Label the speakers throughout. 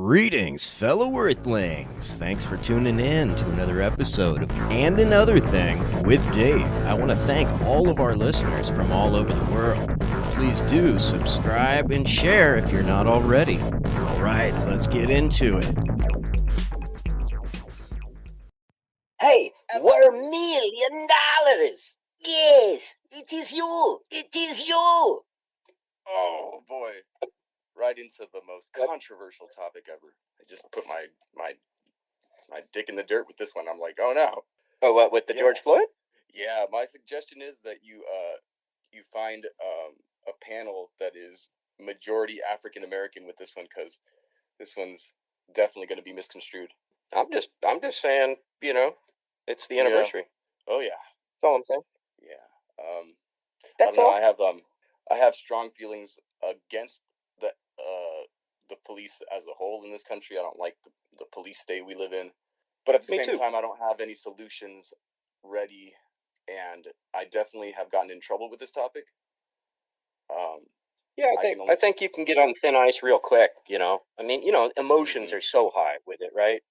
Speaker 1: Greetings, fellow Earthlings. Thanks for tuning in to another episode of And Another Thing with Dave. I want to thank all of our listeners from all over the world. Please do subscribe and share if you're not already. All right, let's get into it.
Speaker 2: Hey, $1,000,000. Yes, it is you. It is you.
Speaker 3: Oh boy, right into the most controversial topic ever. I just put my dick in the dirt with this one. I'm like, oh no.
Speaker 2: Oh, what, with the George Floyd?
Speaker 3: Yeah, my suggestion is that you find a panel that is majority African American with this one, because this one's definitely going to be misconstrued.
Speaker 2: I'm just saying, it's the anniversary.
Speaker 3: Yeah. Oh yeah.
Speaker 2: That's all I'm saying.
Speaker 3: Yeah.
Speaker 2: That's
Speaker 3: I don't know.
Speaker 2: all.
Speaker 3: I have strong feelings against the police as a whole in this country. I don't like the police state we live in, but at the same time, I don't have any solutions ready, and I definitely have gotten in trouble with this topic.
Speaker 2: I think you can get on thin ice real quick. I mean, emotions are so high with it, right?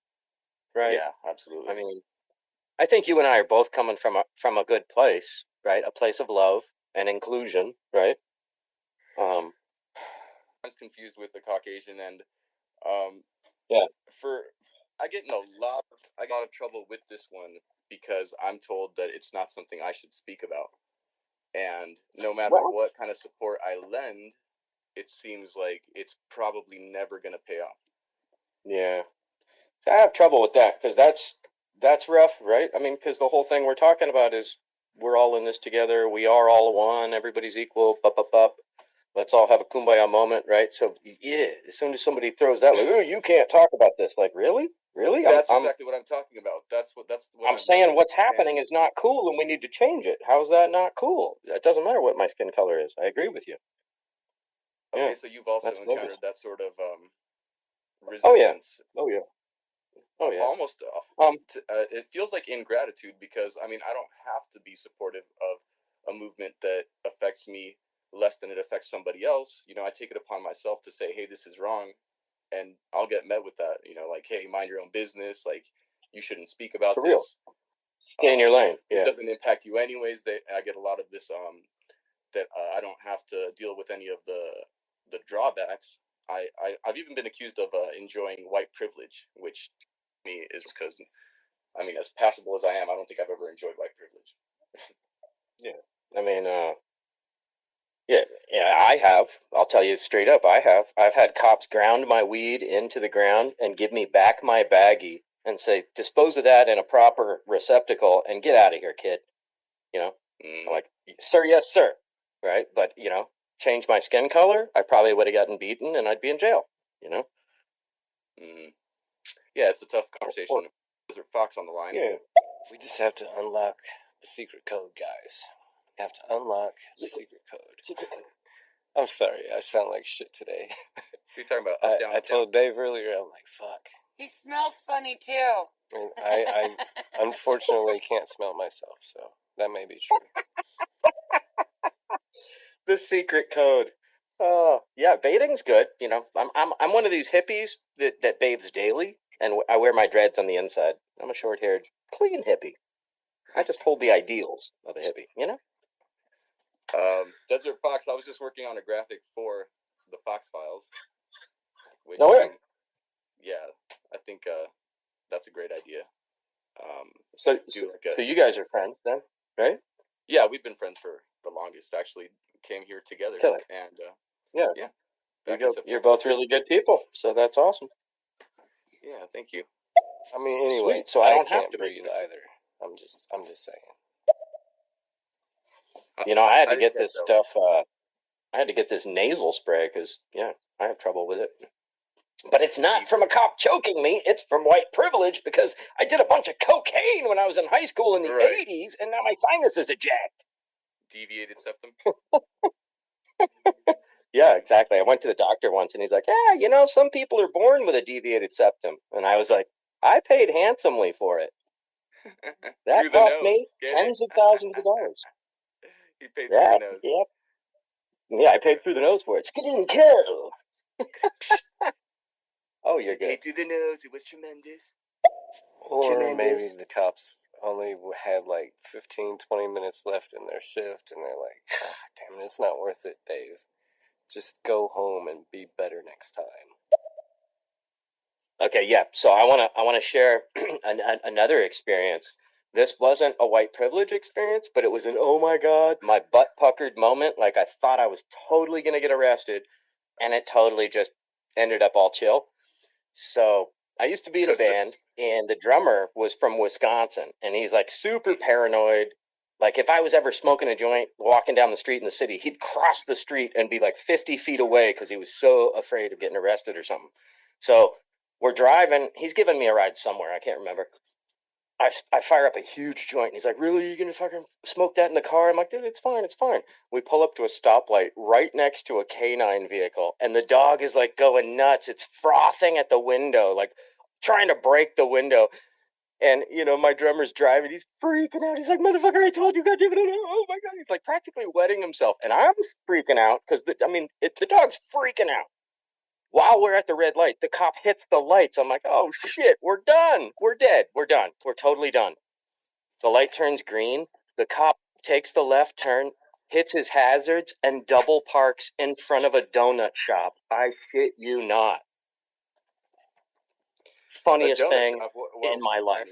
Speaker 2: Right.
Speaker 3: Yeah, absolutely.
Speaker 2: I mean, I think you and I are both coming from a good place, right? A place of love and inclusion, right?
Speaker 3: I was confused with the Caucasian, and I get in a lot of trouble with this one because I'm told that it's not something I should speak about, and no matter what kind of support I lend, it seems like it's probably never going to pay off.
Speaker 2: Yeah, so I have trouble with that because that's rough, right? I mean, because the whole thing we're talking about is we're all in this together. We are all one. Everybody's equal. Up. Let's all have a kumbaya moment, right? So yeah, as soon as somebody throws that, like, oh, you can't talk about this. Like, really?
Speaker 3: That's exactly what I'm talking about. That's what
Speaker 2: I'm saying. What's happening is not cool, and we need to change it. How's that not cool? It doesn't matter what my skin color is. I agree with you.
Speaker 3: Okay, so you've also encountered that sort of resistance.
Speaker 2: Oh yeah.
Speaker 3: Almost. It feels like ingratitude because I mean I don't have to be supportive of a movement that affects me less than it affects somebody else. I take it upon myself to say, hey, this is wrong, and I'll get met with that. Like, hey, mind your own business. Like, you shouldn't speak about this.
Speaker 2: Real. Stay in your lane.
Speaker 3: It doesn't impact you anyways. I get a lot of this that I don't have to deal with any of the drawbacks. I've even been accused of enjoying white privilege, which to me is because, I mean, as passable as I am, I don't think I've ever enjoyed white privilege.
Speaker 2: Yeah, I mean, yeah, I have. I'll tell you straight up, I have. I've had cops ground my weed into the ground and give me back my baggie and say, dispose of that in a proper receptacle and get out of here, kid. I'm like, sir, yes, sir. Right? But, change my skin color, I probably would have gotten beaten and I'd be in jail,
Speaker 3: Yeah, it's a tough conversation. Is there Fox on the line?
Speaker 2: Yeah.
Speaker 4: We just have to unlock the secret code, guys. We have to unlock the secret code. I'm sorry, I sound like shit today.
Speaker 3: You're talking about up, down,
Speaker 4: I told Dave earlier, I'm like, fuck.
Speaker 5: He smells funny too.
Speaker 4: And I unfortunately can't smell myself, so that may be true.
Speaker 2: The secret code. Oh, yeah, bathing's good. I'm one of these hippies that bathes daily, and I wear my dreads on the inside. I'm a short-haired, clean hippie. I just hold the ideals of a hippie,
Speaker 3: Desert Fox, I was just working on a graphic for the Fox Files. Which,
Speaker 2: no way.
Speaker 3: Yeah, I think that's a great idea.
Speaker 2: So you guys are friends then, right?
Speaker 3: Yeah, we've been friends for the longest. Actually, came here together.
Speaker 2: Kill it.
Speaker 3: And
Speaker 2: yeah. You're both really good people, so that's awesome.
Speaker 3: Yeah, thank you.
Speaker 4: I mean, anyway,
Speaker 2: sweet. So I don't
Speaker 4: can't
Speaker 2: have to
Speaker 4: breathe either. I'm just saying.
Speaker 2: I had to get this stuff. I had to get this nasal spray because I have trouble with it. But it's not from a cop choking me. It's from white privilege because I did a bunch of cocaine when I was in high school in the 80s, and now my sinuses are jacked.
Speaker 3: Deviated septum?
Speaker 2: Yeah, exactly. I went to the doctor once, and he's like, yeah, some people are born with a deviated septum. And I was like, I paid handsomely for it. That cost me tens of thousands of dollars.
Speaker 3: He paid through the nose.
Speaker 2: Yep. Yeah, I paid through the nose for it. Skidoo. Oh, know you're good.
Speaker 3: Through the nose. It was tremendous.
Speaker 4: Or maybe the cops only had like 15, 20 minutes left in their shift, and they're like, damn it, it's not worth it, Dave. Just go home and be better next time.
Speaker 2: Okay, yeah. So I wanna share another experience. This wasn't a white privilege experience, but it was an oh my god, my butt puckered moment. Like I thought I was totally gonna get arrested, and it totally just ended up all chill. So I used to be in a band, and the drummer was from Wisconsin, and he's like super paranoid. Like if I was ever smoking a joint, walking down the street in the city, he'd cross the street and be like 50 feet away because he was so afraid of getting arrested or something. So we're driving. He's giving me a ride somewhere. I can't remember. I fire up a huge joint, and he's like, "Really? You gonna fucking smoke that in the car?" I'm like, "Dude, it's fine, it's fine." We pull up to a stoplight right next to a canine vehicle, and the dog is like going nuts. It's frothing at the window, like trying to break the window. And my drummer's driving. He's freaking out. He's like, "Motherfucker, I told you, God damn it! Oh my god!" He's like practically wetting himself, and I'm freaking out because the dog's freaking out. While we're at the red light, the cop hits the lights. I'm like, oh shit, we're done. We're dead. We're done. We're totally done. The light turns green. The cop takes the left turn, hits his hazards, and double parks in front of a donut shop. I shit you not. Funniest thing in my life.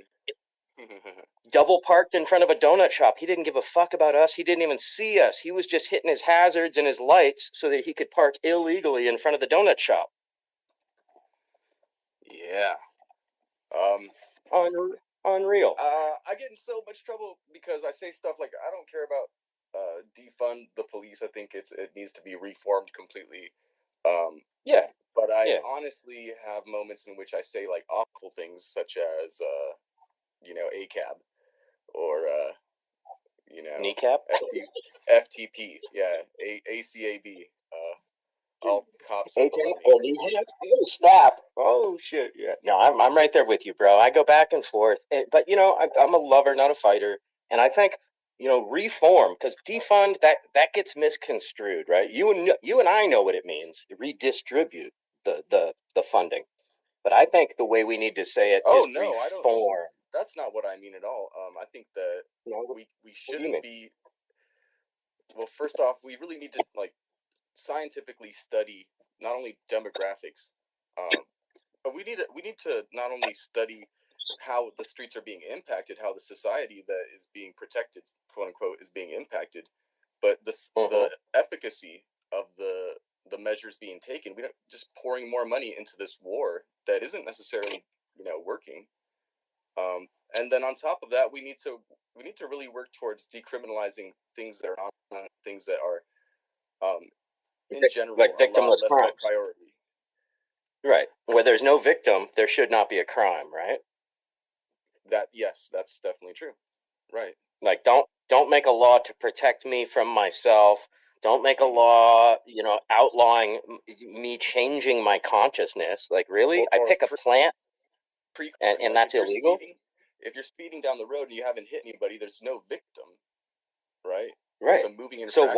Speaker 2: Double parked in front of a donut shop. He didn't give a fuck about us. He didn't even see us. He was just hitting his hazards and his lights so that he could park illegally in front of the donut shop.
Speaker 3: Yeah.
Speaker 2: Unreal.
Speaker 3: I get in so much trouble because I say stuff like, I don't care about defund the police. I think it needs to be reformed completely.
Speaker 2: Yeah.
Speaker 3: But I honestly have moments in which I say like awful things such as ACAB or
Speaker 2: kneecap.
Speaker 3: FTP. Yeah. ACAB. All cops are below me.
Speaker 2: Oh, snap. Oh, shit. Yeah. No, I'm right there with you, bro. I go back and forth. But, I'm a lover, not a fighter. And I think, reform, because defund, that gets misconstrued, right? You and I know what it means. Redistribute the funding. But I think the way we need to say it is reform.
Speaker 3: I don't. That's not what I mean at all. I think that we shouldn't be. Well, first off, we really need to scientifically study not only demographics, but we need to not only study how the streets are being impacted, how the society that is being protected, quote unquote, is being impacted, but the efficacy of the measures being taken. We don't just pouring more money into this war that isn't necessarily working. And then on top of that, we need to really work towards decriminalizing things that are not things that are in general
Speaker 2: like victimless crime
Speaker 3: priority.
Speaker 2: Right. Where there's no victim, there should not be a crime, right?
Speaker 3: Yes, that's definitely true. Right.
Speaker 2: Like don't make a law to protect me from myself. Don't make a law, outlawing me changing my consciousness. Like, really? I pick a plant and that's illegal?
Speaker 3: If you're speeding down the road and you haven't hit anybody, there's no victim, right?
Speaker 2: Right.
Speaker 3: It's a moving infraction.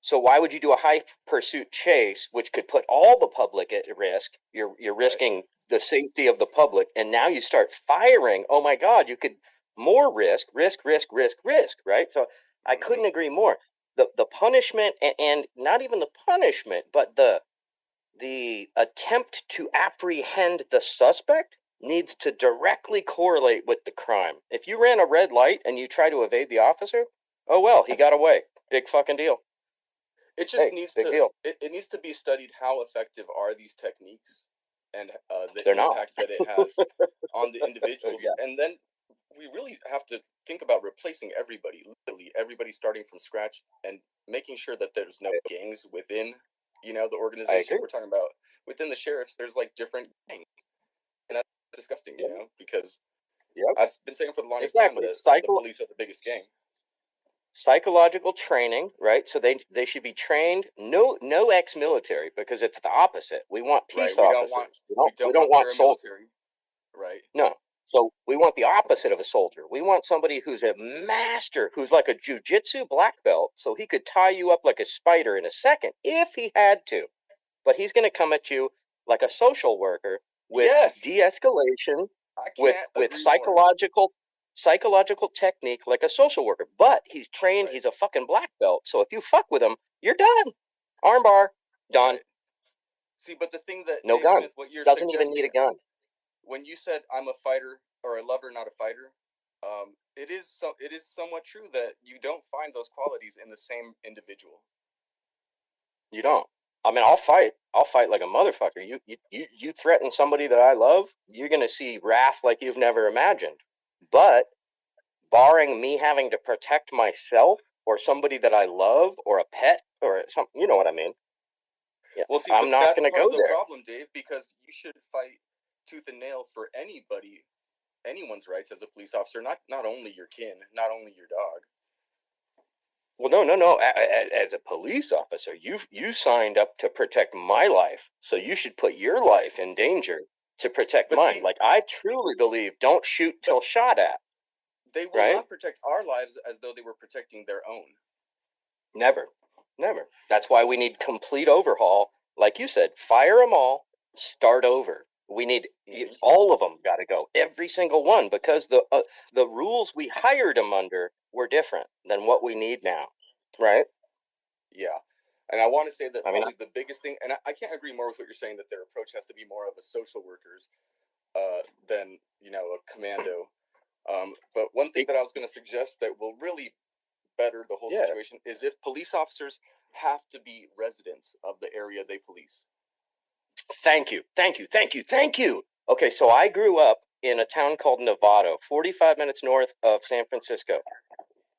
Speaker 3: So
Speaker 2: why would you do a high pursuit chase, which could put all the public at risk? You're risking the safety of the public, and now you start firing. Oh my God, you could more risk, right? So I couldn't agree more. The punishment and not even the punishment, but the attempt to apprehend the suspect needs to directly correlate with the crime. If you ran a red light and you try to evade the officer, oh well, he got away. Big fucking deal.
Speaker 3: It just needs to. It needs to be studied how effective are these techniques, and the impact that it has on the individuals. And then we really have to think about replacing everybody, literally everybody, starting from scratch, and making sure that there's no gangs within, the organization. We're talking about within the sheriffs. There's different gangs, and that's disgusting, because I've been saying for the longest time that the police are the biggest gang.
Speaker 2: Psychological training, right? So they should be trained. No ex-military, because it's the opposite. We want peace officers. We don't want soldiers.
Speaker 3: Right.
Speaker 2: No. So we want the opposite of a soldier. We want somebody who's a master, who's like a jujitsu black belt, so he could tie you up like a spider in a second if he had to. But he's going to come at you like a social worker with
Speaker 3: Yes.
Speaker 2: de-escalation,
Speaker 3: I
Speaker 2: with
Speaker 3: can't agree
Speaker 2: psychological technique, like a social worker. But he's trained.
Speaker 3: Right.
Speaker 2: He's a fucking black belt. So if you fuck with him, you're done. Armbar, done.
Speaker 3: Right. See, but the thing that
Speaker 2: No
Speaker 3: Dave
Speaker 2: gun.
Speaker 3: Smith, what you're
Speaker 2: Doesn't even need
Speaker 3: suggesting,
Speaker 2: a gun.
Speaker 3: when you said I'm a fighter or a lover, not a fighter, it is somewhat true that you don't find those qualities in the same individual.
Speaker 2: You don't. I mean, I'll fight. I'll fight like a motherfucker. You threaten somebody that I love, you're gonna see wrath like you've never imagined. But barring me having to protect myself or somebody that I love or a pet or something, you know what I mean? Yeah,
Speaker 3: Well, see,
Speaker 2: I'm
Speaker 3: but
Speaker 2: not
Speaker 3: that's
Speaker 2: gonna
Speaker 3: part
Speaker 2: go
Speaker 3: of the
Speaker 2: there.
Speaker 3: problem, Dave, because you should fight tooth and nail for anyone's rights as a police officer, not only your kin, not only your dog.
Speaker 2: Well, no. As a police officer, you signed up to protect my life, so you should put your life in danger to protect
Speaker 3: But
Speaker 2: mine.
Speaker 3: see,
Speaker 2: Like, I truly believe, don't shoot till shot at.
Speaker 3: they will
Speaker 2: Right?
Speaker 3: not protect our lives as though they were protecting their own.
Speaker 2: Never. That's why we need complete overhaul. Like you said, fire them all, start over. We need all of them got to go, every single one, because the rules we hired them under were different than what we need now, right?
Speaker 3: Yeah. And I want to say that
Speaker 2: I mean,
Speaker 3: probably the biggest thing, and I can't agree more with what you're saying, that their approach has to be more of a social worker's than, a commando. But one thing that I was going to suggest that will really better the whole situation is if police officers have to be residents of the area they police.
Speaker 2: Thank you. Okay, so I grew up in a town called Novato, 45 minutes north of San Francisco.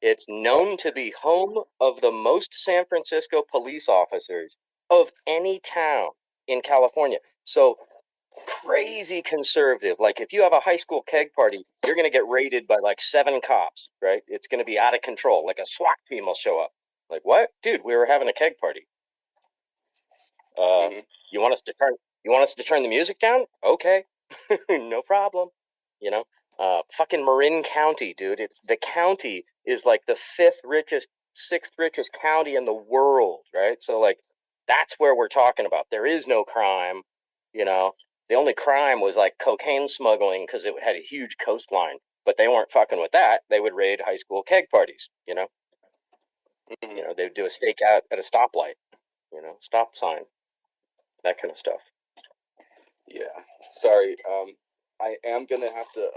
Speaker 2: It's known to be home of the most San Francisco police officers of any town in California. So crazy conservative. Like, if you have a high school keg party, you're going to get raided by like 7 cops, right? It's going to be out of control. Like a SWAT team will show up. Like, what? Dude, we were having a keg party. You want us to turn the music down? Okay. No problem. Fucking Marin County, dude. The county is like the 6th richest county in the world, right? So, like, that's where we're talking about. There is no crime. The only crime was like cocaine smuggling because it had a huge coastline. But they weren't fucking with that. They would raid high school keg parties. They would do a stakeout at a stoplight. Stop sign, that kind of stuff.
Speaker 3: Yeah. Sorry. I am gonna have to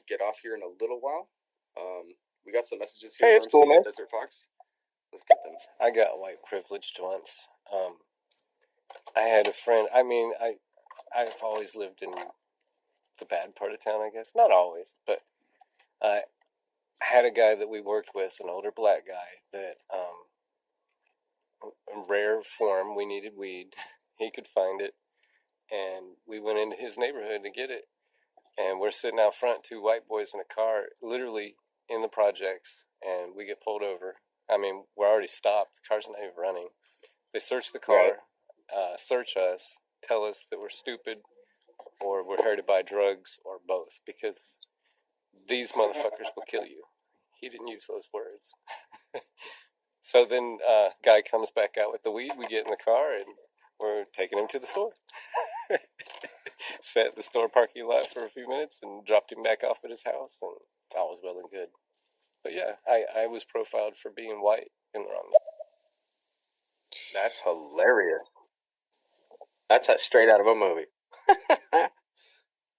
Speaker 3: get off here in a little while. We got some messages here.
Speaker 2: Hey, it's cool, man.
Speaker 3: Desert Fox. Let's get them.
Speaker 4: I got white privileged once. I had a friend. I mean, I've always lived in the bad part of town, I guess. Not always, but I had a guy that we worked with, an older black guy, that in rare form, we needed weed. He could find it, and we went into his neighborhood to get it. And we're sitting out front, 2 white boys in a car, literally in the projects, and we get pulled over. I mean, we're already stopped. The car's not even running. They search the car, search us, tell us that we're stupid, or we're here to buy drugs, or both, because these motherfuckers will kill you. He didn't use those words. So then guy comes back out with the weed. We get in the car, and we're taking him to the store. Sat at the store parking lot for a few minutes and dropped him back off at his house, and all was well and good. But yeah, I was profiled for being white in the wrong.
Speaker 2: That's hilarious. That's straight out of a movie.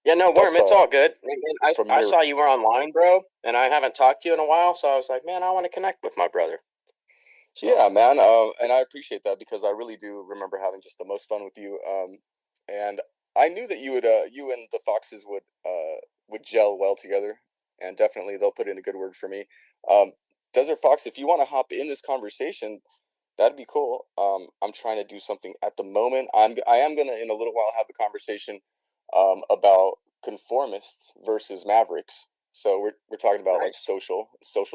Speaker 2: Yeah, no, Worm, it's all good. I saw you were online, bro, and I haven't talked to you in a while, so I was like, man, I want to connect with my brother.
Speaker 3: So. Yeah, man, and I appreciate that because I really do remember having just the most fun with you. And I knew that you and the Foxes would gel well together, and definitely they'll put in a good word for me. Desert Fox, if you want to hop in this conversation, that'd be cool. I'm trying to do something at the moment. I am gonna in a little while have a conversation about conformists versus mavericks. So we're talking about like social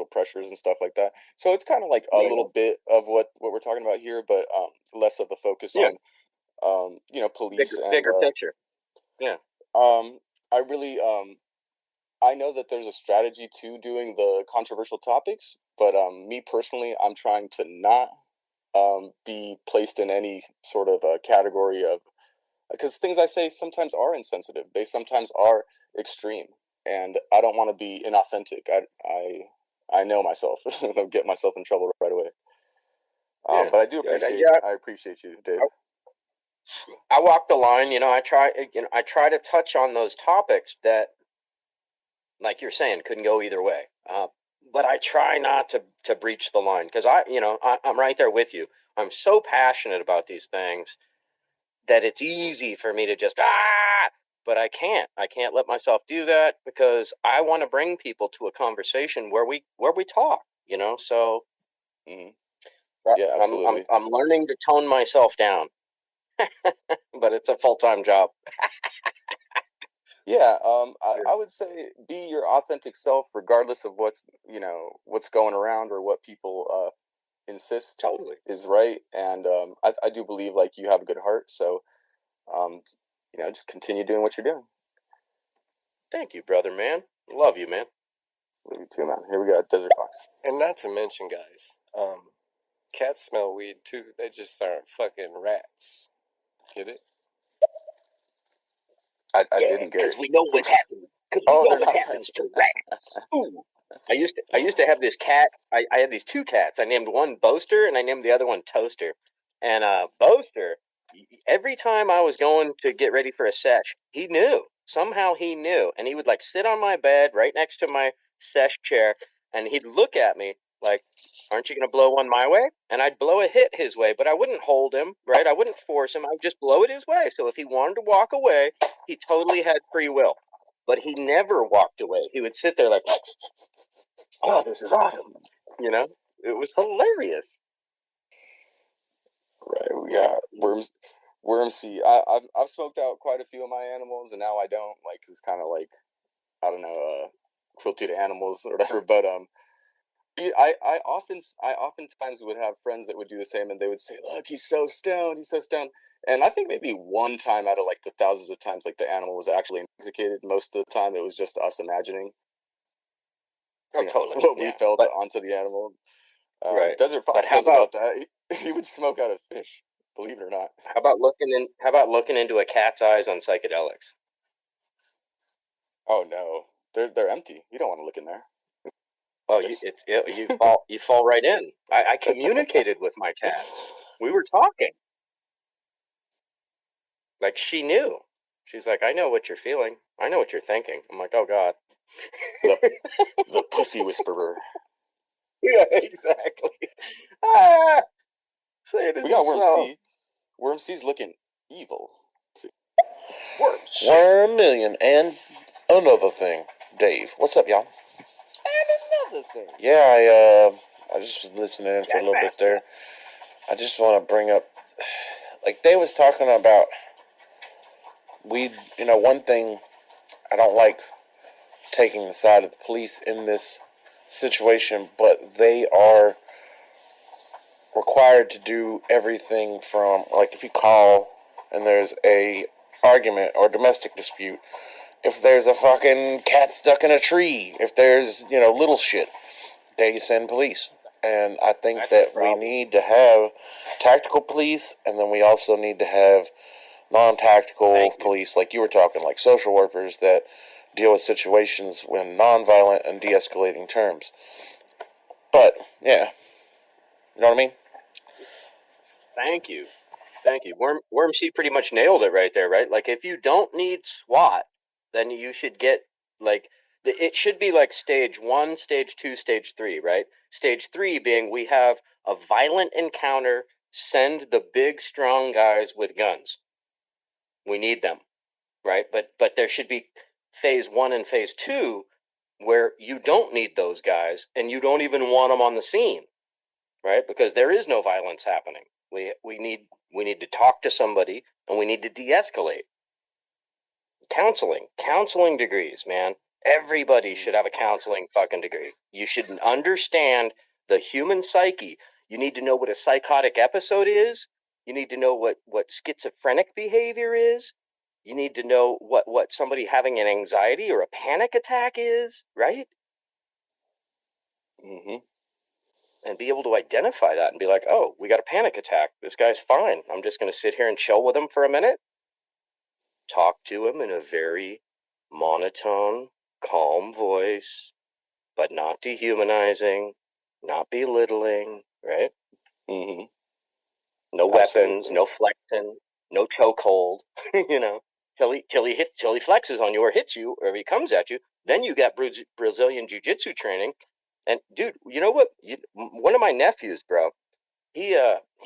Speaker 3: pressures and stuff like that. So it's kind of like a little bit of what we're talking about here, but less of the focus on police
Speaker 2: bigger picture. Yeah.
Speaker 3: I really I know that there's a strategy to doing the controversial topics, but me personally, I'm trying to not be placed in any sort of a category of because things I say sometimes are insensitive. They sometimes are extreme, and I don't want to be inauthentic. I know myself. I'll get myself in trouble right away. But I do appreciate. I appreciate you, Dave.
Speaker 2: I walk the line. I try to touch on those topics that, like you're saying, couldn't go either way. But I try not to breach the line, because I'm right there with you. I'm so passionate about these things that it's easy for me to just but I can't let myself do that, because I want to bring people to a conversation where we talk, so
Speaker 3: yeah, absolutely.
Speaker 2: I'm learning to tone myself down. But it's a full-time job.
Speaker 3: Yeah, I would say be your authentic self, regardless of what's going around or what people insist
Speaker 2: Totally
Speaker 3: is right. And I do believe like you have a good heart, so just continue doing what you're doing.
Speaker 2: Thank you, brother, man. Love you, man.
Speaker 3: Love you too, man. Here we go, Desert Fox.
Speaker 4: And not to mention, guys, cats smell weed too. They just aren't fucking rats. Get it?
Speaker 3: I didn't get it.
Speaker 2: Because we know what happens. Because we know what happens to rats. Ooh. I used to have this cat. I had these two cats. I named one Boaster and I named the other one Toaster. And Boaster, every time I was going to get ready for a sesh, he knew. Somehow he knew. And he would like sit on my bed right next to my sesh chair, and he'd look at me like, aren't you going to blow one my way? And I'd blow a hit his way, but I wouldn't hold him, right? I wouldn't force him. I would just blow it his way. So if he wanted to walk away, he totally had free will. But he never walked away. He would sit there like, oh, this is awesome. It was hilarious.
Speaker 3: Right, we got worm seed. I've smoked out quite a few of my animals, and now I don't, like, it's kind of like, I don't know, cruelty to animals or whatever. But I oftentimes would have friends that would do the same, and they would say, look, he's so stoned, and I think maybe one time out of like the thousands of times, like the animal was actually intoxicated. Most of the time it was just us imagining
Speaker 2: totally
Speaker 3: what we felt onto the animal.
Speaker 2: Right.
Speaker 3: Desert Fox knows about that. He would smoke out a fish, believe it or not.
Speaker 2: How about looking into a cat's eyes on psychedelics?
Speaker 3: Oh no, they're empty. You don't want to look in there.
Speaker 2: Oh, you fall right in. I communicated with my cat. We were talking. Like, she knew. She's like, I know what you're feeling. I know what you're thinking. I'm like, oh God.
Speaker 3: The pussy whisperer.
Speaker 2: Yeah, exactly. Say it.
Speaker 3: We got Worm C. Worm C's looking evil.
Speaker 6: Worm Million and another thing. Dave, what's up, y'all?
Speaker 3: And another thing.
Speaker 6: Yeah, I just was listening in for a little bit there. I just want to bring up, like Dave was talking about weed. One thing I don't like taking the side of the police in this situation, but they are required to do everything from, like, if you call and there's a argument or domestic dispute, if there's a fucking cat stuck in a tree, if there's, little shit, they send police. And I think that we need to have tactical police, and then we also need to have non-tactical police, like you were talking, like social workers that deal with situations in non-violent and de-escalating terms. But, yeah. You know what I mean?
Speaker 2: Thank you. Worm C pretty much nailed it right there, right? Like, if you don't need SWAT, then you should get, like, it should be like stage 1, stage 2, stage 3, right? Stage 3 being, we have a violent encounter, send the big, strong guys with guns. We need them, right? But there should be phase 1 and phase 2 where you don't need those guys and you don't even want them on the scene, right? Because there is no violence happening. We need to talk to somebody, and we need to de-escalate. Counseling degrees, man. Everybody should have a counseling fucking degree. You should understand the human psyche. You need to know what a psychotic episode is. You need to know what schizophrenic behavior is. You need to know what somebody having an anxiety or a panic attack is, right?
Speaker 3: Mm-hmm.
Speaker 2: And be able to identify that and be like, oh, we got a panic attack. This guy's fine. I'm just going to sit here and chill with him for a minute. talk to him in a very monotone, calm voice, but not dehumanizing, not belittling, right?
Speaker 3: Mm-hmm.
Speaker 2: No weapons,
Speaker 3: Absolutely.
Speaker 2: no flexing, no chokehold, you know, till he flexes on you or hits you or he comes at you. Then you got Brazilian jiu-jitsu training. And dude, you know what? One of my nephews, bro, he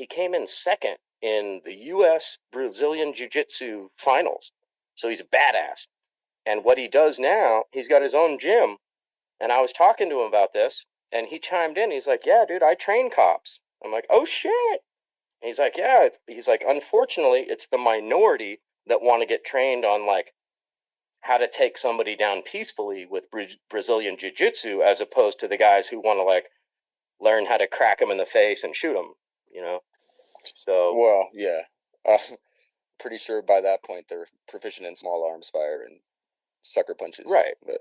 Speaker 2: came in second in the U.S. Brazilian jiu-jitsu finals. So he's a badass. And what he does now, he's got his own gym. And I was talking to him about this, and he chimed in. He's like, "Yeah, dude, I train cops." I'm like, "Oh shit." He's like, "Yeah." He's like, "Unfortunately, it's the minority that want to get trained on like how to take somebody down peacefully with Brazilian jiu-jitsu, as opposed to the guys who want to like learn how to crack them in the face and shoot them." You know. So
Speaker 3: Well, yeah. Pretty sure by that point they're proficient in small arms fire and sucker punches.
Speaker 2: right.
Speaker 3: But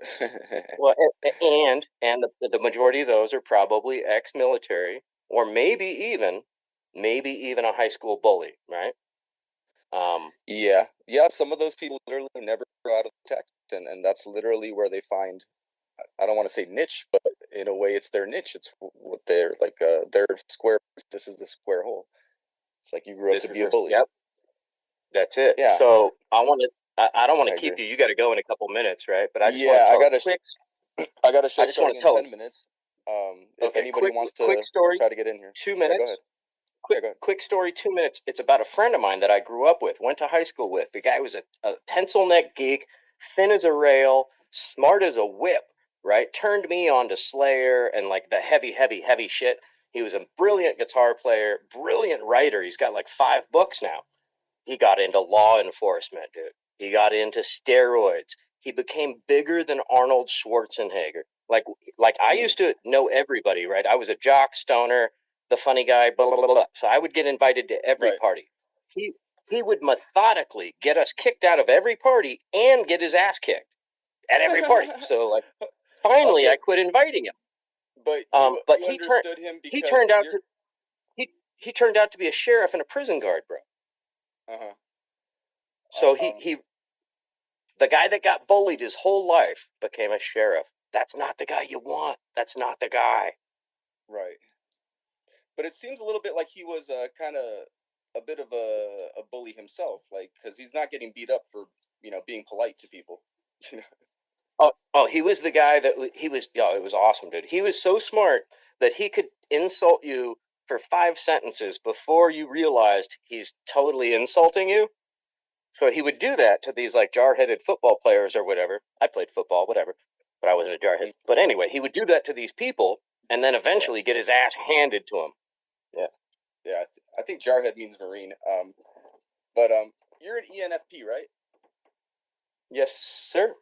Speaker 2: Well, and the majority of those are probably ex-military or maybe even a high school bully, right?
Speaker 3: yeah, some of those people literally never go out of text, and that's literally where they find. I don't want to say niche, but in a way, it's their niche. It's what they're like. Their square. This is the square hole. It's like you grew up to be a bully.
Speaker 2: Yep, that's it.
Speaker 3: Yeah,
Speaker 2: So I don't want
Speaker 3: I
Speaker 2: to keep
Speaker 3: agree.
Speaker 2: you. You got to go in a couple minutes, right? But I just want to
Speaker 3: Yeah,
Speaker 2: tell a quick.
Speaker 3: I got a
Speaker 2: I
Speaker 3: show
Speaker 2: just want
Speaker 3: starting
Speaker 2: to
Speaker 3: in
Speaker 2: tell
Speaker 3: 10 minutes. If
Speaker 2: okay,
Speaker 3: anybody wants
Speaker 2: quick
Speaker 3: to
Speaker 2: story,
Speaker 3: try to get in here,
Speaker 2: 2 minutes.
Speaker 3: yeah, go ahead.
Speaker 2: Quick,
Speaker 3: Yeah, go ahead.
Speaker 2: quick story, 2 minutes. It's about a friend of mine that I grew up with, went to high school with. The guy was a pencil neck geek, thin as a rail, smart as a whip, right? Turned me on to Slayer and like the heavy shit. He was a brilliant guitar player, brilliant writer. He's got like 5 books now. He got into law enforcement, dude. He got into steroids. He became bigger than Arnold Schwarzenegger. Like I used to know everybody, right? I was a jock, stoner, the funny guy, blah blah blah. So I would get invited to every
Speaker 3: Right.
Speaker 2: party. He he would methodically get us kicked out of every party and get his ass kicked at every party. So like finally
Speaker 3: Okay,
Speaker 2: I quit inviting him.
Speaker 3: but
Speaker 2: But
Speaker 3: you understood him
Speaker 2: he
Speaker 3: because
Speaker 2: turned out
Speaker 3: you're.
Speaker 2: to he turned out to be a sheriff and a prison guard, bro.
Speaker 3: Uh-huh.
Speaker 2: So
Speaker 3: Um.
Speaker 2: the guy that got bullied his whole life became a sheriff. That's not the guy you want. That's not the guy.
Speaker 3: Right. But it seems a little bit like he was kind of a bit of a bully himself, like because he's not getting beat up for being polite to people. You know.
Speaker 2: He was the guy that he was. Oh, it was awesome, dude. He was so smart that he could insult you for 5 sentences before you realized he's totally insulting you. So he would do that to these like jar-headed football players or whatever. I played football, whatever, but I wasn't a jarhead. But anyway, he would do that to these people and then
Speaker 3: Yeah.
Speaker 2: eventually get his ass handed to him. Yeah.
Speaker 3: Yeah. I think jarhead means marine. But you're an ENFP, right?
Speaker 2: Yes, sir.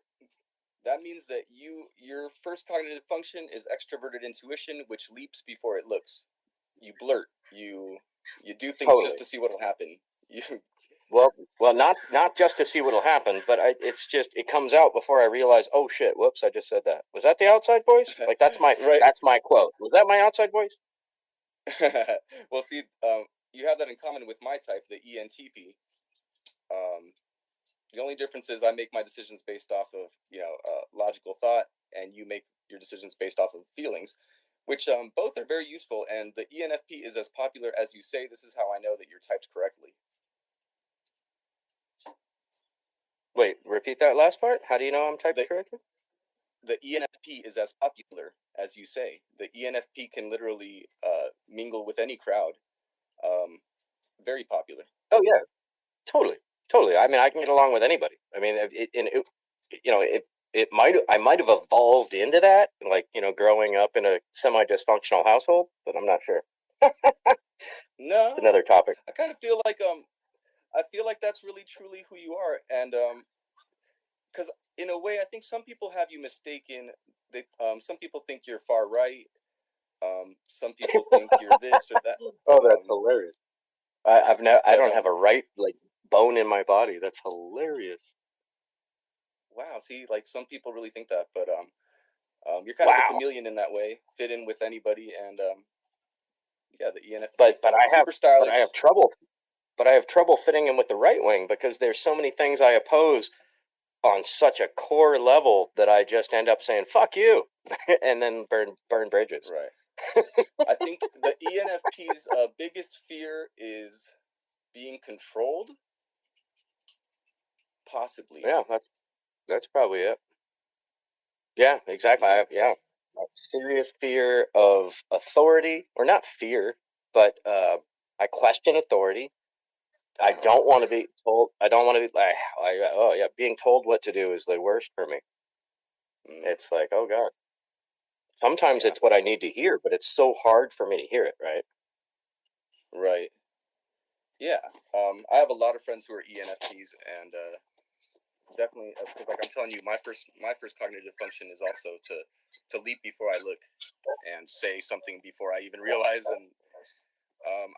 Speaker 3: That means that your first cognitive function is extroverted intuition, which leaps before it looks. You blurt. You do things
Speaker 2: Totally.
Speaker 3: just to see what'll happen. You.
Speaker 2: Well, not just to see what'll happen, but it's just it comes out before I realize. Oh shit! Whoops! I just said that. Was that the outside voice? Like that's my
Speaker 3: Right.
Speaker 2: that's my quote. Was that my outside voice?
Speaker 3: Well, see, you have that in common with my type, the ENTP. The only difference is I make my decisions based off of logical thought, and you make your decisions based off of feelings, which both are very useful. And the ENFP is as popular as you say. This is how I know that you're typed correctly.
Speaker 2: Wait, repeat that last part. How do you know I'm typed correctly?
Speaker 3: The ENFP is as popular as you say. The ENFP can literally mingle with any crowd. Very popular.
Speaker 2: Oh yeah, totally. I mean, I can get along with anybody. I mean, I might have evolved into that, like growing up in a semi-dysfunctional household, but I'm not sure.
Speaker 3: No,
Speaker 2: it's another topic.
Speaker 3: I kind of feel like that's really truly who you are, and because in a way, I think some people have you mistaken. Some people think you're far right. Some people think you're this or that.
Speaker 2: Oh, that's hilarious. I don't have a right like bone in my body. That's hilarious.
Speaker 3: Wow. See, like some people really think that, but you're kind of a chameleon in that way. Fit in with anybody, and yeah, the ENFP.
Speaker 2: But I have trouble. but I have trouble fitting in with the right wing because there's so many things I oppose on such a core level that I just end up saying "fuck you" and then burn bridges.
Speaker 3: Right. I think the ENFP's biggest fear is being controlled. Possibly.
Speaker 2: Yeah, that's probably it. Yeah, exactly. A serious fear of authority, or not fear, but I question authority. I don't want to be told. I don't want to be being told what to do is the worst for me. It's like, oh God. Sometimes it's what I need to hear, but it's so hard for me to hear it, right?
Speaker 3: Right. Yeah. I have a lot of friends who are ENFPs, and definitely, because like I'm telling you, my first cognitive function is also to leap before I look and say something before I even realize, and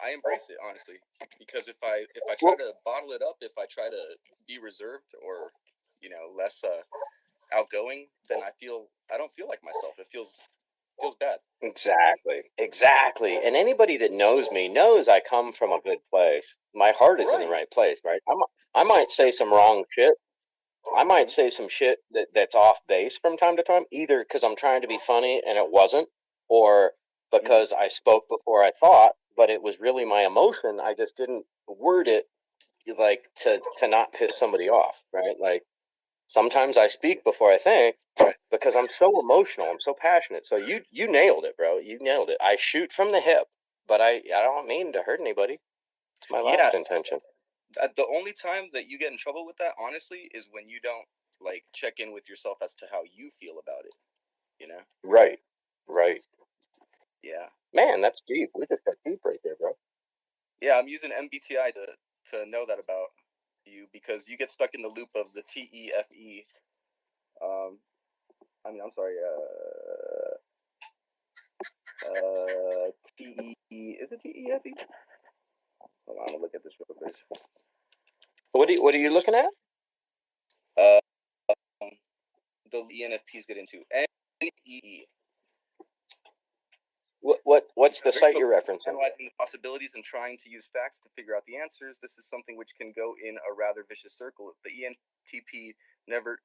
Speaker 3: I embrace it, honestly, because if I try to bottle it up, if I try to be reserved or less outgoing, then I don't feel like myself. It feels bad.
Speaker 2: Exactly. And anybody that knows me knows I come from a good place. My heart is in the right place, right? I might say some wrong shit. I might say some shit that's off base from time to time, either because I'm trying to be funny and it wasn't, or because I spoke before I thought, but it was really my emotion. I just didn't word it like to not piss somebody off, right? Like sometimes I speak before I think because I'm so emotional, I'm so passionate. So you nailed it, bro. You nailed it. I shoot from the hip, but I don't mean to hurt anybody. It's my last intention.
Speaker 3: The only time that you get in trouble with that, honestly, is when you don't like check in with yourself as to how you feel about it.
Speaker 2: Right.
Speaker 3: Yeah.
Speaker 2: Man, that's deep. We just got deep right there, bro.
Speaker 3: Yeah, I'm using MBTI to know that about you, because you get stuck in the loop of the TEFE. I'm sorry. TE, is it TEFE? Hold on, I'm gonna look at this real quick.
Speaker 2: What are you looking at?
Speaker 3: The ENFPs get into NEE.
Speaker 2: What's the site you're referencing?
Speaker 3: Analyzing the possibilities and trying to use facts to figure out the answers. This is something which can go in a rather vicious circle. The ENFP never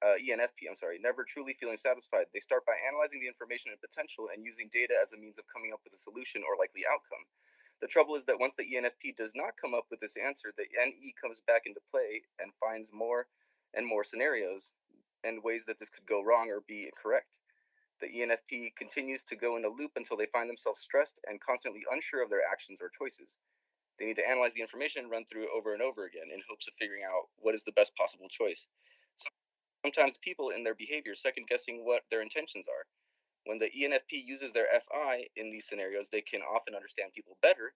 Speaker 3: truly feeling satisfied. They start by analyzing the information and potential and using data as a means of coming up with a solution or likely outcome. The trouble is that once the ENFP does not come up with this answer, the NE comes back into play and finds more and more scenarios and ways that this could go wrong or be incorrect. The ENFP continues to go in a loop until they find themselves stressed and constantly unsure of their actions or choices. They need to analyze the information and run through it over and over again in hopes of figuring out what is the best possible choice. Sometimes people in their behavior second guessing what their intentions are. When the ENFP uses their FI in these scenarios, they can often understand people better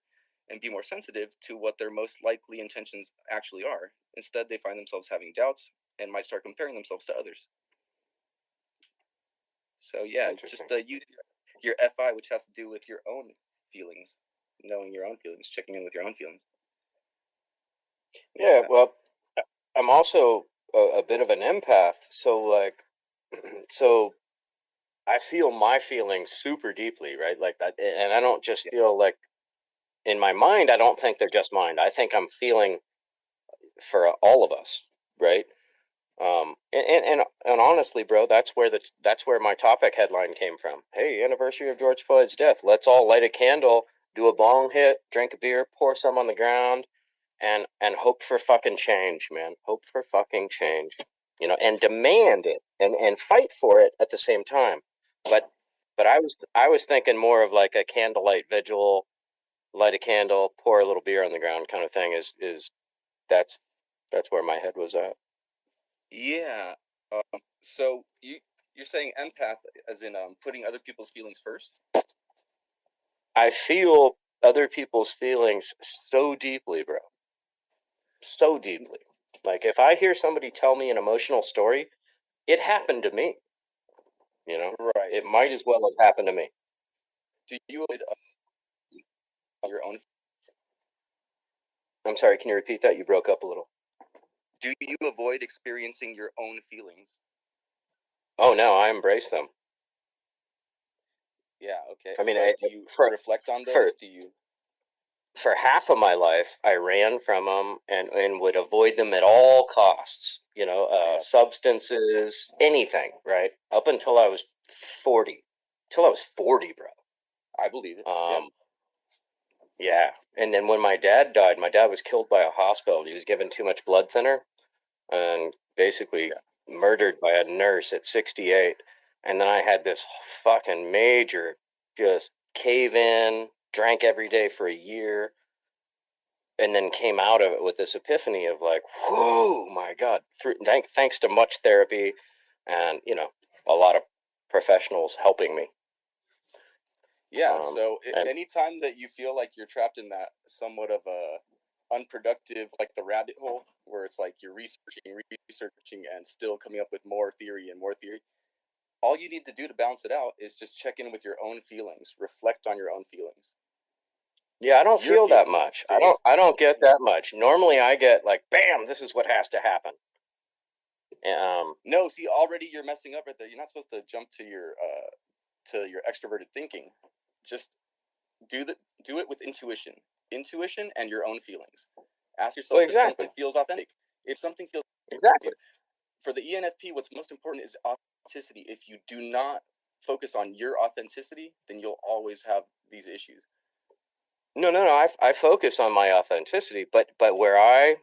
Speaker 3: and be more sensitive to what their most likely intentions actually are. Instead, they find themselves having doubts and might start comparing themselves to others. So yeah, just use your FI, which has to do with your own feelings, knowing your own feelings, checking in with your own feelings.
Speaker 2: Yeah, well, I'm also a bit of an empath, so I feel my feelings super deeply, right? Like that, and I don't just feel like in my mind. I don't think they're just mine. I think I'm feeling for all of us, right? And honestly, bro, that's where my topic headline came from. Hey, anniversary of George Floyd's death. Let's all light a candle, do a bong hit, drink a beer, pour some on the ground, and hope for fucking change, man. Hope for fucking change, and demand it and fight for it at the same time. But I was thinking more of like a candlelight vigil, light a candle, pour a little beer on the ground kind of thing. Is that's where my head was at.
Speaker 3: Yeah. So you're saying empath as in putting other people's feelings first?
Speaker 2: I feel other people's feelings so deeply, bro. So deeply. Like if I hear somebody tell me an emotional story, it happened to me.
Speaker 3: Right.
Speaker 2: It might as well have happened to me.
Speaker 3: Do you avoid your own?
Speaker 2: I'm sorry. Can you repeat that? You broke up a little.
Speaker 3: Do you avoid experiencing your own feelings?
Speaker 2: Oh no, I embrace them.
Speaker 3: Yeah. Okay.
Speaker 2: I mean,
Speaker 3: do you reflect on those? Do you?
Speaker 2: for half of my life, I ran from them and would avoid them at all costs. Substances, anything, right? Up until I was 40. Till I was 40, bro.
Speaker 3: I believe it.
Speaker 2: Yeah. And then when my dad died, my dad was killed by a hospital. He was given too much blood thinner and basically murdered by a nurse at 68. And then I had this fucking major just cave in, drank every day for a year, and then came out of it with this epiphany of like, whoa, my God. Thanks to much therapy and, a lot of professionals helping me.
Speaker 3: Yeah, so anytime that you feel like you're trapped in that somewhat of a unproductive, like the rabbit hole, where it's like you're researching and still coming up with more theory, all you need to do to balance it out is just check in with your own feelings, reflect on your own feelings.
Speaker 2: Yeah, I don't feel that much. Dave. I don't get that much. Normally I get like, bam, this is what has to happen.
Speaker 3: No, see, already you're messing up right there. You're not supposed to jump to your extroverted thinking. Just do it with intuition and your own feelings. Ask yourself if something feels authentic. If something feels
Speaker 2: exactly
Speaker 3: for the ENFP, what's most important is authenticity. If you do not focus on your authenticity, then you'll always have these issues.
Speaker 2: No. I focus on my authenticity, but where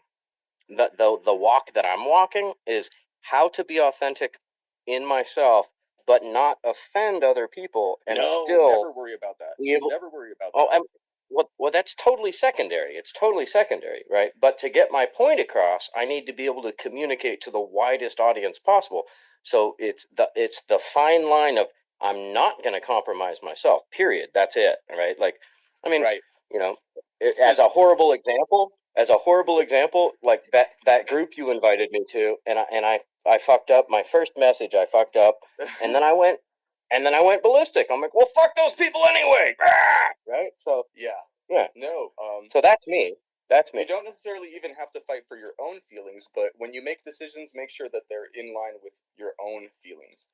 Speaker 2: the walk that I'm walking is how to be authentic in myself, but not offend other people, and still
Speaker 3: never worry about that. Never worry about that.
Speaker 2: Well, that's totally secondary. It's totally secondary, right? But to get my point across, I need to be able to communicate to the widest audience possible. So it's the fine line of I'm not going to compromise myself. Period. That's it, right? Like, I mean,
Speaker 3: right.
Speaker 2: As a horrible example, like that group you invited me to, and I fucked up my first message. I fucked up, and then I went ballistic. I'm like, well, fuck those people anyway, right? So yeah.
Speaker 3: No.
Speaker 2: So that's me.
Speaker 3: You don't necessarily even have to fight for your own feelings, but when you make decisions, make sure that they're in line with your own feelings.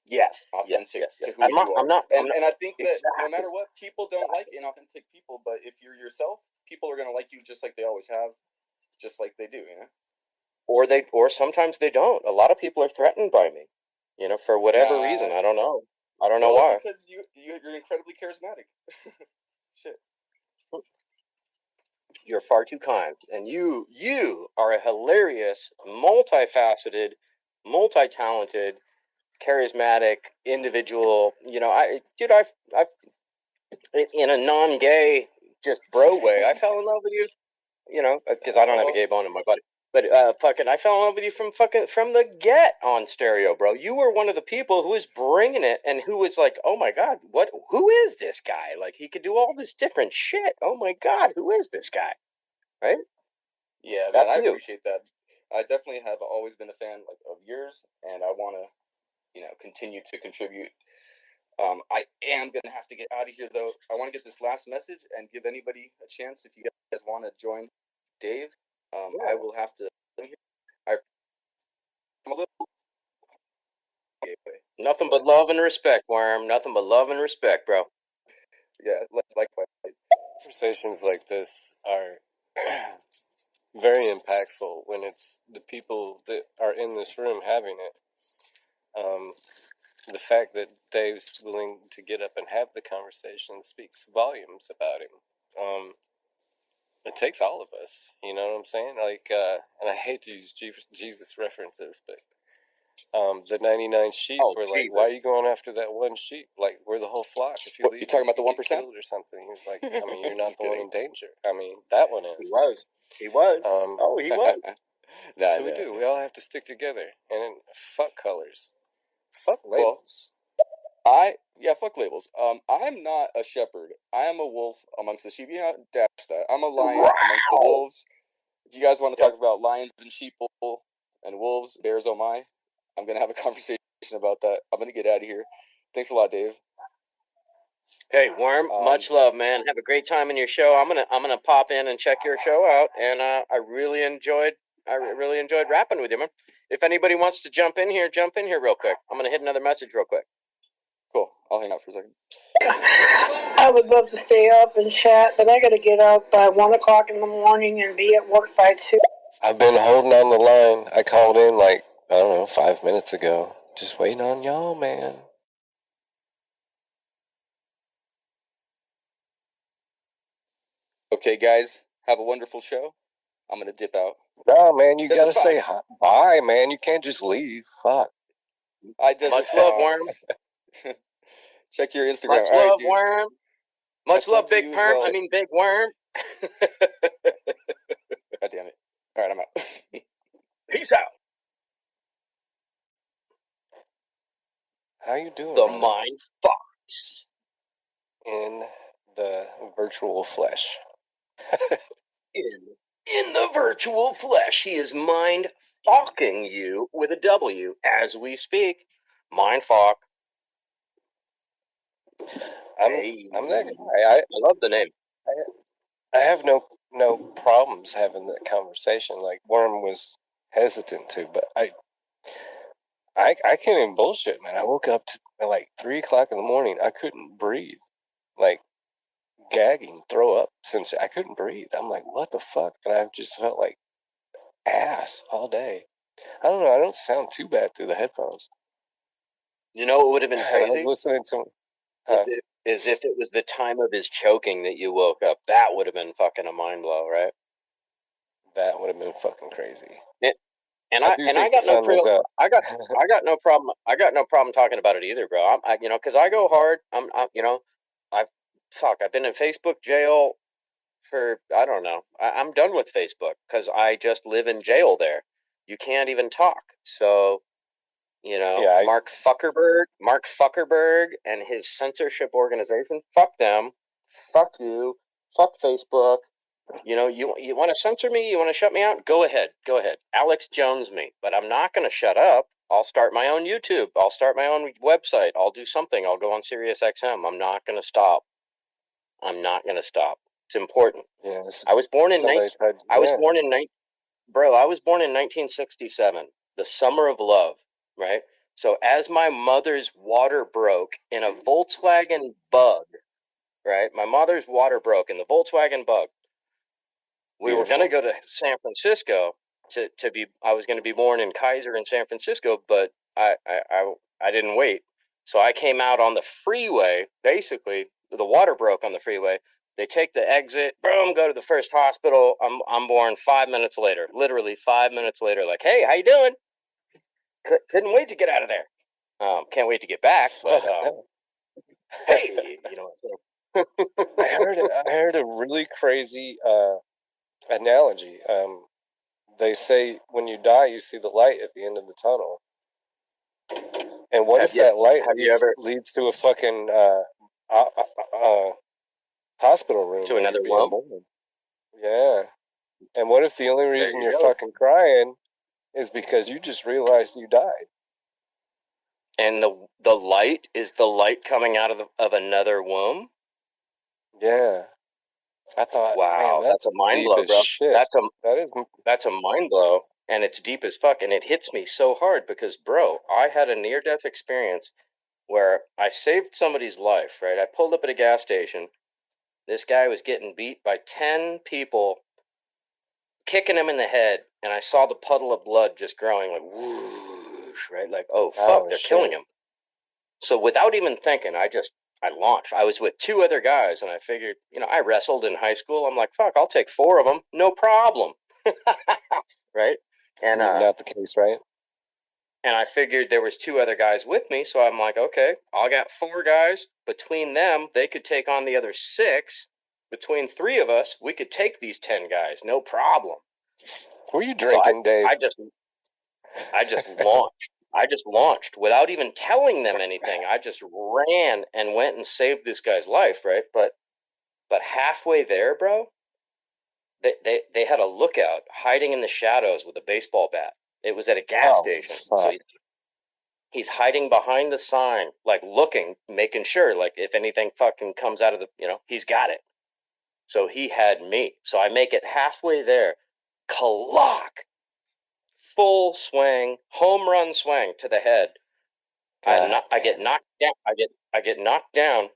Speaker 2: Yes.
Speaker 3: Authentic to who you are. And I think that no matter what, people don't like inauthentic people, but if you're yourself, people are going to like you just like they always have, just like they do,
Speaker 2: Or sometimes they don't. A lot of people are threatened by me, for whatever reason. I don't know. I don't know why.
Speaker 3: Because you're incredibly charismatic. Shit.
Speaker 2: You're far too kind, and you are a hilarious, multifaceted, multi-talented, charismatic individual. I've in a non-gay, just bro way, I fell in love with you. Because I don't have a gay bone in my body. But I fell in love with you from the get on stereo, bro. You were one of the people who was bringing it and who was like, oh my God, who is this guy? Like, he could do all this different shit. Oh my God, who is this guy? Right?
Speaker 3: Yeah, man, I appreciate that. I definitely have always been a fan of yours, and I want to, continue to contribute. I am going to have to get out of here, though. I want to get this last message and give anybody a chance. If you guys want to join Dave, I will have to. I'm a little.
Speaker 2: Nothing but love and respect, Worm. Nothing but love and respect, bro.
Speaker 3: Yeah, likewise.
Speaker 4: Conversations like this are very impactful when it's the people that are in this room having it. The fact that Dave's willing to get up and have the conversation speaks volumes about him. It takes all of us, you know what I'm saying? Like, and I hate to use Jesus references, but the 99 sheep were like, why are you going after that one sheep? Like, we're the whole flock. If you leave,
Speaker 3: you talking about the 1%
Speaker 4: or something. He was like, I mean, you're not the one in danger. I mean, that one is.
Speaker 2: He was. He was.
Speaker 4: So we do. We all have to stick together. And fuck colors. Fuck labels.
Speaker 3: Fuck labels. I'm not a shepherd. I am a wolf amongst the sheep. Dash that. I'm a lion amongst the wolves. If you guys want to talk about lions and sheep and wolves, bears, oh my, I'm going to have a conversation about that. I'm going to get out of here. Thanks a lot, Dave.
Speaker 2: Hey, Worm, much love, man. Have a great time in your show. I'm gonna pop in and check your show out, and I really enjoyed rapping with you, man. If anybody wants to jump in here real quick. I'm gonna hit another message real quick.
Speaker 3: Cool. I'll hang out for a second.
Speaker 7: I would love to stay up and chat, but I got to get up by 1 o'clock in the morning and be at work by 2.
Speaker 4: I've been holding on the line. I called in like, I don't know, 5 minutes ago. Just waiting on y'all, man.
Speaker 3: Okay, guys, have a wonderful show. I'm going to dip out.
Speaker 4: No, man, you
Speaker 3: Desert
Speaker 4: gotta say
Speaker 3: Fox.
Speaker 4: bye, man. You can't just leave. Fuck.
Speaker 2: Much love, Worm.
Speaker 3: Check your Instagram.
Speaker 2: Much
Speaker 3: All right,
Speaker 2: love,
Speaker 3: dude.
Speaker 2: Worm. Much love,
Speaker 3: to
Speaker 2: Big
Speaker 3: you as
Speaker 2: Perm.
Speaker 3: well.
Speaker 2: I mean, Big Worm.
Speaker 3: God damn it. All right, I'm out.
Speaker 2: Peace out.
Speaker 4: How you doing,
Speaker 2: The
Speaker 4: brother?
Speaker 2: Mind Fox.
Speaker 4: In the virtual flesh.
Speaker 2: In the virtual flesh. He is mind fucking you with a W as we speak. Mind fuck.
Speaker 4: I'm that guy.
Speaker 2: I love the name.
Speaker 4: I have no problems having that conversation. Like Worm was hesitant to, but I can't even bullshit, man. I woke up at like 3 o'clock in the morning. I couldn't breathe, like gagging, throw up. Since I couldn't breathe, I'm like, what the fuck? And I've just felt like ass all day. I don't know. I don't sound too bad through the headphones.
Speaker 2: You know what would have been crazy?
Speaker 4: I was listening to.
Speaker 2: Is if it was the time of his choking that you woke up. That would have been fucking a mind blow, right?
Speaker 4: That would have been fucking crazy.
Speaker 2: And I got no problem. I got no problem. I got no problem talking about it either, bro. Because I go hard. I've been in Facebook jail for I don't know. I'm done with Facebook because I just live in jail there. You can't even talk. So, Mark Zuckerberg and his censorship organization. Fuck them. Fuck you. Fuck Facebook. You want to censor me? You want to shut me out? Go ahead. Alex Jones me. But I'm not going to shut up. I'll start my own YouTube. I'll start my own website. I'll do something. I'll go on Sirius XM. I'm not going to stop. It's important.
Speaker 4: Yes.
Speaker 2: I was born in 1967, the summer of love, right? So as my mother's water broke in a Volkswagen Bug, right? My mother's water broke in the Volkswagen Bug. We were going to go to San Francisco to be. I was going to be born in Kaiser in San Francisco, but I didn't wait. So I came out on the freeway. Basically, the water broke on the freeway. They take the exit, boom, go to the first hospital. I'm born 5 minutes later, literally 5 minutes later. Like, hey, how you doing? Couldn't wait to get out of there. Can't wait to get back, but hey, you know what I'm saying?
Speaker 4: I heard a really crazy analogy. They say when you die, you see the light at the end of the tunnel. And what if that light leads to a fucking hospital room
Speaker 2: to another womb?
Speaker 4: Yeah. And what if the only reason you're fucking crying is because you just realized you died?
Speaker 2: And the light is the light coming out of another womb?
Speaker 4: Yeah. I thought,
Speaker 2: wow,
Speaker 4: man,
Speaker 2: that's a mind blow, bro.
Speaker 4: Shit.
Speaker 2: That's a mind blow, and it's deep as fuck, and it hits me so hard because, bro, I had a near-death experience where I saved somebody's life, right? I pulled up at a gas station. This guy was getting beat by 10 people, kicking him in the head, and I saw the puddle of blood just growing, like, whoosh, right? Like, oh, fuck, they're killing him. So without even thinking, I launched. I was with 2 other guys, and I figured, I wrestled in high school. I'm like, fuck, I'll take 4 of them. No problem. Right? And
Speaker 4: not the case, right?
Speaker 2: And I figured there was 2 other guys with me, so I'm like, okay, I got 4 guys. Between them, they could take on the other 6. Between 3 of us, we could take these 10 guys, no problem.
Speaker 4: Were you drinking, Dave?
Speaker 2: I just launched. I just launched without even telling them anything. I just ran and went and saved this guy's life, right? But halfway there, bro, they had a lookout hiding in the shadows with a baseball bat. It was at a gas station.
Speaker 4: Fuck.
Speaker 2: So he's hiding behind the sign, like looking, making sure, like if anything fucking comes out of the, he's got it. So he had me. So I make it halfway there. Clock. Full swing, home run swing to the head. I get knocked down. I get knocked down.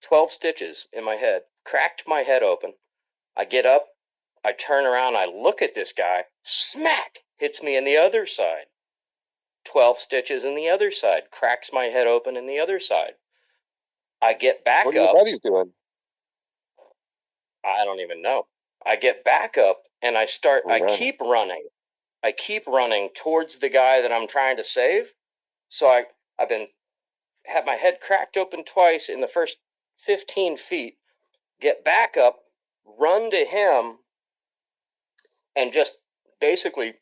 Speaker 2: 12 stitches in my head. Cracked my head open. I get up. I turn around. I look at this guy. Smack! Hits me in the other side. 12 stitches in the other side. Cracks my head open in the other side. I get back
Speaker 4: What are
Speaker 2: up.
Speaker 4: your buddies doing?
Speaker 2: I don't even know. I get back up and I keep running. I keep running towards the guy that I'm trying to save. So I've had my head cracked open twice in the first 15 feet, get back up, run to him, and just basically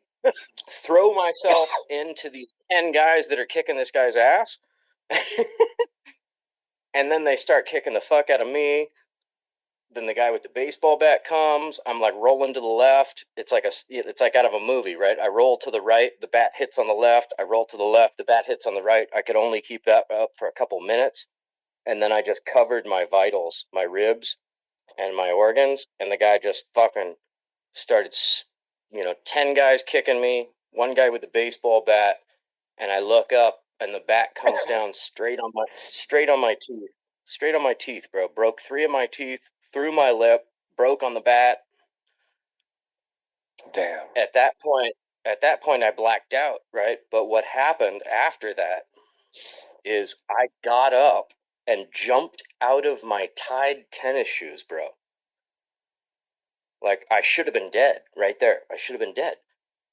Speaker 2: throw myself into these 10 guys that are kicking this guy's ass. And then they start kicking the fuck out of me. Then the guy with the baseball bat comes. I'm like rolling to the left. It's like out of a movie, right? I roll to the right. The bat hits on the left. I roll to the left. The bat hits on the right. I could only keep that up for a couple minutes. And then I just covered my vitals, my ribs and my organs. And the guy just fucking started, 10 guys kicking me, one guy with the baseball bat. And I look up and the bat comes down straight on my teeth, bro. Broke 3 of my teeth. Through my lip, broke on the bat.
Speaker 4: Damn.
Speaker 2: At that point, I blacked out, right? But what happened after that is I got up and jumped out of my tied tennis shoes, bro. Like, I should have been dead right there. I should have been dead.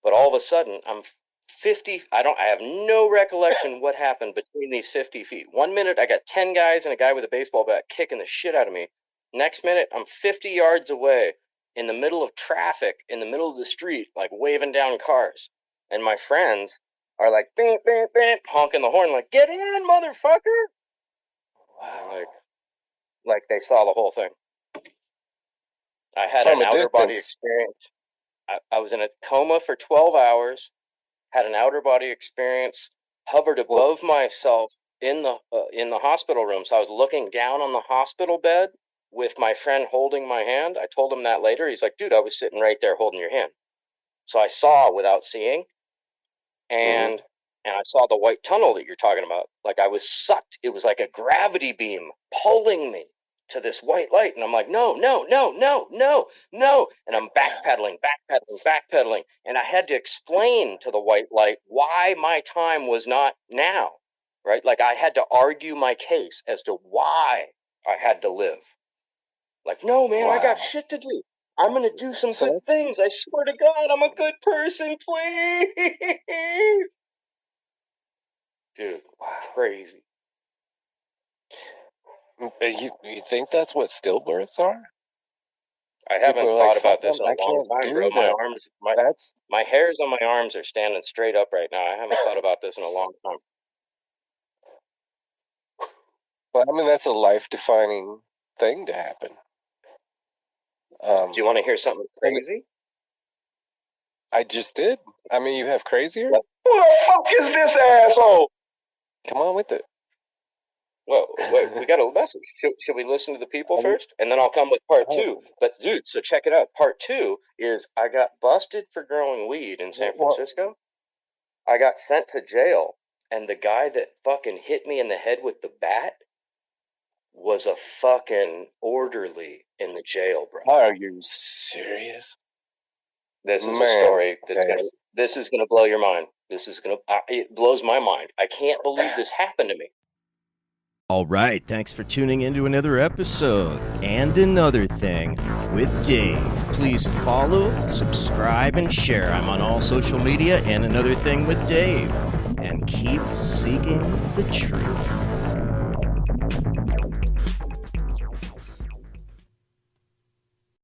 Speaker 2: But all of a sudden, I'm 50. I have no recollection what happened between these 50 feet. 1 minute, I got 10 guys and a guy with a baseball bat kicking the shit out of me. Next minute, I'm 50 yards away in the middle of traffic, in the middle of the street, like waving down cars. And my friends are like, bam, bam, bam, honking the horn, like, get in, motherfucker. Wow. Like they saw the whole thing. I had an outer body experience. I was in a coma for 12 hours, had an outer body experience, hovered above myself in the hospital room. So I was looking down on the hospital bed with my friend holding my hand. I told him that later. He's like, dude, I was sitting right there holding your hand. So I saw without seeing. And I saw the white tunnel that you're talking about. Like, I was sucked. It was like a gravity beam pulling me to this white light. And I'm like, no. And I'm backpedaling. And I had to explain to the white light why my time was not now, right? Like, I had to argue my case as to why I had to live. Like, no, man, I got shit to do. I'm going to do some good things. I swear to God, I'm a good person, please. Dude, crazy.
Speaker 4: You think that's what stillbirths are?
Speaker 2: I haven't thought about this in a long time, bro. My hairs on my arms are standing straight up right now. I haven't thought about this in a long time.
Speaker 4: Well, I mean, that's a life-defining thing to happen.
Speaker 2: Do you want to hear something crazy?
Speaker 4: I just did. I mean, you have crazier?
Speaker 6: Who the fuck is this asshole?
Speaker 4: Come on with it.
Speaker 2: Whoa, wait, we got a message. Should we listen to the people first? And then I'll come with part 2. But, dude, so check it out. Part 2 is I got busted for growing weed in San Francisco. I got sent to jail. And the guy that fucking hit me in the head with the bat was a fucking orderly in the jail, bro.
Speaker 4: Are you serious?
Speaker 2: This is a story this is gonna blow your mind. It blows my mind. I can't believe this happened to me.
Speaker 1: All right, thanks for tuning into another episode and another thing with Dave. Please follow, subscribe, and share. I'm on all social media and Another Thing with Dave. And keep seeking the truth.